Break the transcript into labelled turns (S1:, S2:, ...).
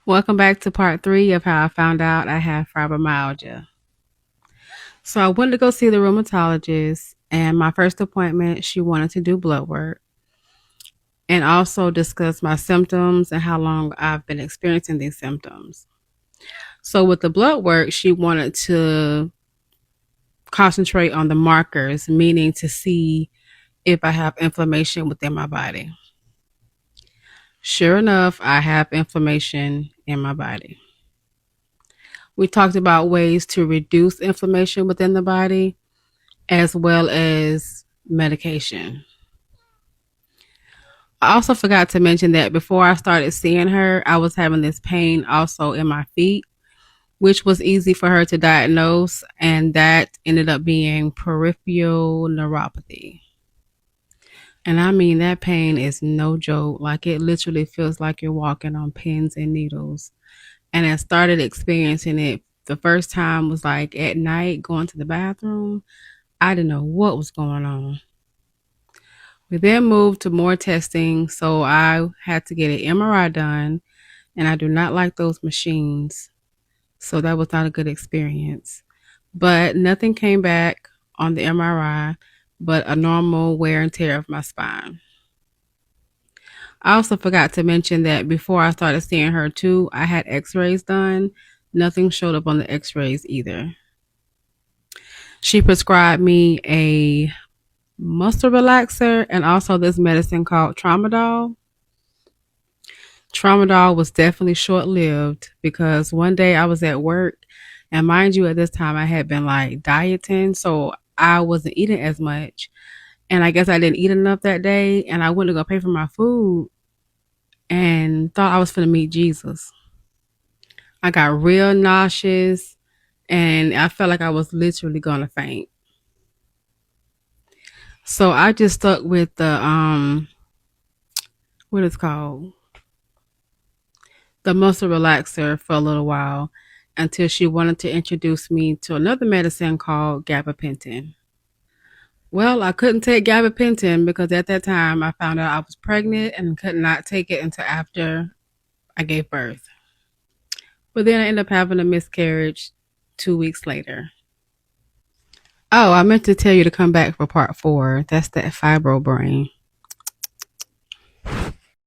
S1: Welcome back to part 3 of how I found out I have fibromyalgia. So I went to go see the rheumatologist, and my first appointment, she wanted to do blood work and also discuss my symptoms and how long I've been experiencing these symptoms. So with the blood work, she wanted to concentrate on the markers, meaning to see if I have inflammation within my body. Sure enough, I have inflammation in my body. We talked about ways to reduce inflammation within the body as well as medication. I also forgot to mention that before I started seeing her, I was having this pain also in my feet, which was easy for her to diagnose, and that ended up being peripheral neuropathy. And I mean, that pain is no joke. Like, it literally feels like you're walking on pins and needles. And I started experiencing it the first time was like at night going to the bathroom. I didn't know what was going on. We then moved to more testing, so I had to get an MRI done, and I do not like those machines. So that was not a good experience. But nothing came back on the MRI but a normal wear and tear of my spine. I also forgot to mention that before I started seeing her too, I had x-rays done. Nothing showed up on the x-rays either. She prescribed me a muscle relaxer and also this medicine called Tramadol. Tramadol was definitely short lived because one day I was at work, and mind you, at this time I had been like dieting, so I wasn't eating as much. And I guess I didn't eat enough that day, and I went to go pay for my food and thought I was going to meet Jesus. I got real nauseous and I felt like I was literally going to faint. So I just stuck with the what is called the muscle relaxer for a little while until she wanted to introduce me to another medicine called gabapentin. Well, I couldn't take gabapentin because at that time I found out I was pregnant and could not take it until after I gave birth. But then I ended up having a miscarriage 2 weeks later. Oh, I meant to tell you to come back for part 4. That's that fibro brain.